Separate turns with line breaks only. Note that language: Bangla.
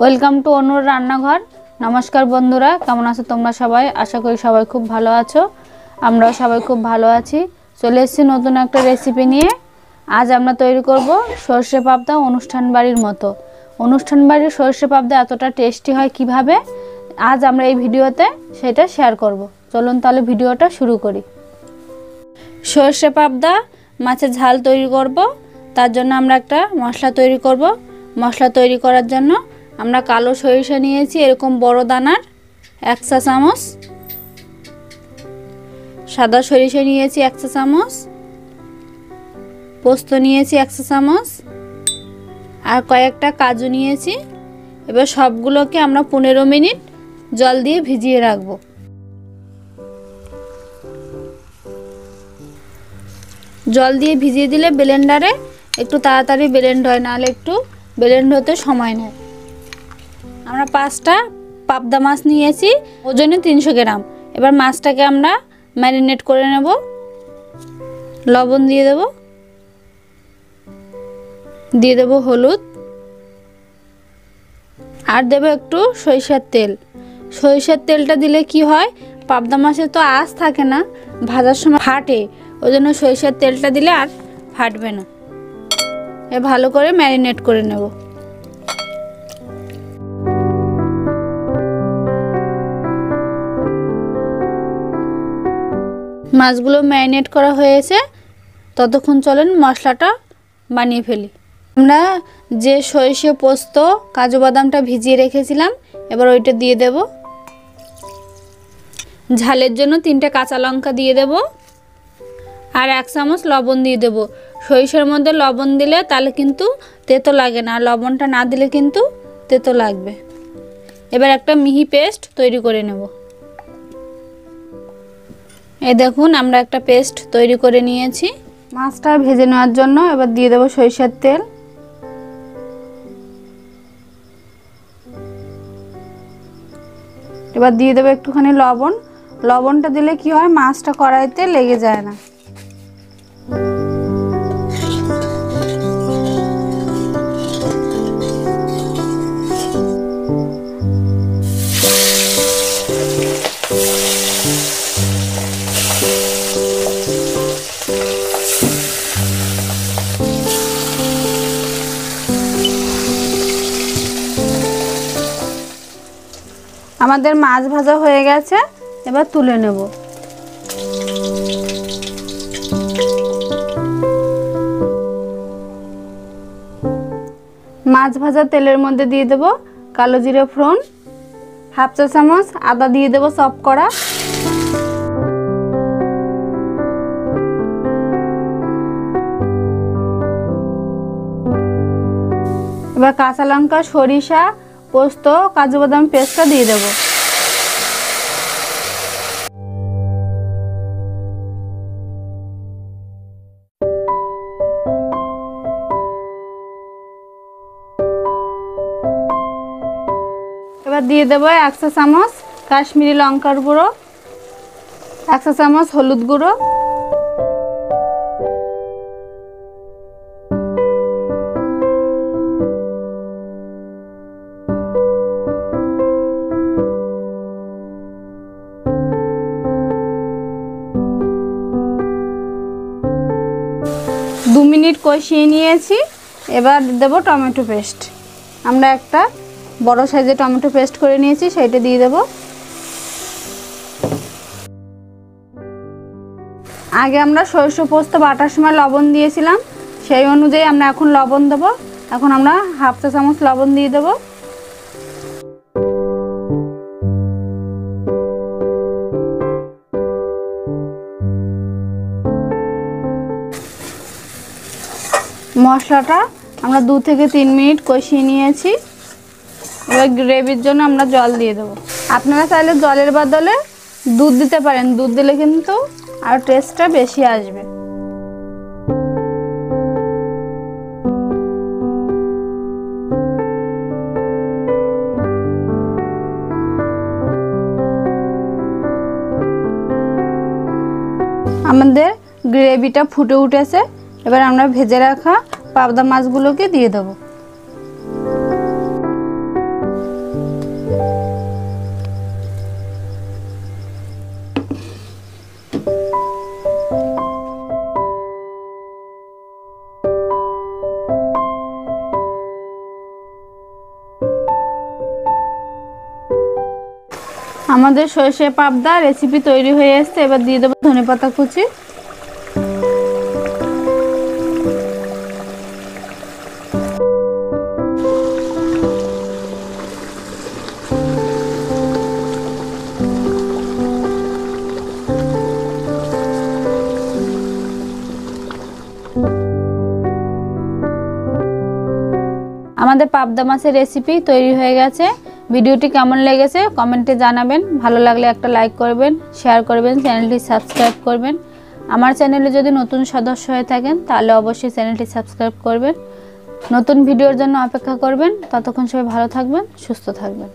ওয়েলকাম টু অনুর রান্নাঘর। নমস্কার বন্ধুরা, কেমন আছো তোমরা সবাই? আশা করি সবাই খুব ভালো আছো। আমরাও সবাই খুব ভালো আছি। চলে এসেছি নতুন একটা রেসিপি নিয়ে। আজ আমরা তৈরি করব সর্ষে পাবদা অনুষ্ঠান বাড়ির মতো। অনুষ্ঠান বাড়ির সর্ষে পাবদা এতটা টেস্টি হয় কিভাবে, আজ আমরা এই ভিডিওতে সেটা শেয়ার করব। চলুন তাহলে ভিডিওটা শুরু করি। সর্ষে পাবদা মাছের ঝাল তৈরি করব। তার জন্য আমরা একটা মশলা তৈরি করব। মশলা তৈরি করার জন্য আমরা কালো সরিষা নিয়েছি এরকম বড় দানার 1 চা চামচ, সাদা সরিষা নিয়েছি 1 চা চামচ, পোস্ত নিয়েছি 1 চা চামচ, আর কয়েকটা কাজু নিয়েছি। এবার সবগুলোকে আমরা 15 মিনিট জল দিয়ে ভিজিয়ে রাখব। জল দিয়ে ভিজিয়ে দিলে ব্লেন্ডারে একটু তাড়াতাড়ি ব্লেন্ড হয়, নাহলে একটু ব্লেন্ড হতে সময় নেয়। আমরা 5টা পাবদা মাছ নিয়েছি, ওজনে 300 গ্রাম। এবার মাছটাকে আমরা ম্যারিনেট করে নেব। লবণ দিয়ে দেব হলুদ, আর দেব একটু সরিষার তেল। সরিষার তেলটা দিলে কি হয়, পাবদা মাছের তো আঁশ থাকে না, ভাজার সময় ফাটে, ওই জন্য সরিষার তেলটা দিলে আর ফাটবে না। এ ভালো করে ম্যারিনেট করে নেব। মাছগুলো ম্যারিনেট করা হয়েছে, ততক্ষণ চলেন মশলাটা বানিয়ে ফেলি। আমরা যে সরিষা পোস্ত কাজু বাদামটা ভিজিয়ে রেখেছিলাম, এবার ওইটা দিয়ে দেব। ঝালের জন্য 3টে কাঁচা লঙ্কা দিয়ে দেব, আর 1 চামচ লবণ দিয়ে দেব। সরিষার মধ্যে লবণ দিলে তাহলে কিন্তু তেতো লাগে না, লবণটা না দিলে কিন্তু তেতো লাগবে। এবার একটা মিহি পেস্ট তৈরি করে নেব। এই দেখুন, আমরা একটা পেস্ট তৈরি করে নিয়েছি। মাছটা ভেজে নেওয়ার জন্য এবার দিয়ে দেব সরিষার তেল। এবার দিয়ে দেবো একটুখানি লবণ। লবণটা দিলে কি হয়, মাছটা কড়াইতে লেগে যায় না। আমাদের মাছ ভাজা হয়ে গেছে, এবার তুলে নেব। মাছ ভাজা তেলের মধ্যে দিয়ে দেব কালো জিরে ফোড়ন, 1/2 চা চামচ আদা দিয়ে দেব চপ করা, এবার কাঁচা লঙ্কা, সরিষা, পোস্ত, কাজু বাদাম পেস্টটা দিয়ে দেব। এবার দিয়ে দেব 1 চা চামচ কাশ্মীরি লঙ্কার গুঁড়ো, 1 চা চামচ হলুদ গুঁড়ো, দু মিনিট কষিয়ে নিয়েছি। এবার দেব টমেটো পেস্ট। আমরা একটা বড় সাইজের টমেটো পেস্ট করে নিয়েছি, সেইটা দিয়ে দেব। আগে আমরা সরষে পোস্ত বাটার সময় লবণ দিয়েছিলাম, সেই অনুযায়ী আমরা এখন লবণ দেব। এখন আমরা 1/2 চা চামচ লবণ দিয়ে দেব। মশলাটা আমরা 2 থেকে 3 মিনিট কষিয়ে নিয়েছি। এবার গ্রেভির জন্য আমরা জল দিয়ে দেব। আপনারা চাইলে জলের বদলে দুধ দিতে পারেন, দুধ দিলে কিন্তু আর টেস্টটা বেশি আসবে। আমাদের গ্রেভিটা ফুটে উঠেছে, এবার আমরা ভেজে রাখা পাবদা মাছগুলোকে দিয়ে দেব। আমাদের সরষে পাবদা রেসিপি তৈরি হয়ে এসেছে। এবার দিয়ে দেবো ধনেপাতা কুচি। আমাদের পাবদা মাছের রেসিপি তৈরি হয়ে গেছে। ভিডিওটি কেমন লেগেছে কমেন্টে জানাবেন। ভালো লাগলে একটা লাইক করবেন, শেয়ার করবেন, চ্যানেলটি সাবস্ক্রাইব করবেন। আমার চ্যানেলে যদি নতুন সদস্য হয়ে থাকেন তাহলে অবশ্যই চ্যানেলটি সাবস্ক্রাইব করবেন। নতুন ভিডিওর জন্য অপেক্ষা করবেন। ততক্ষণ সবাই ভালো থাকবেন, সুস্থ থাকবেন।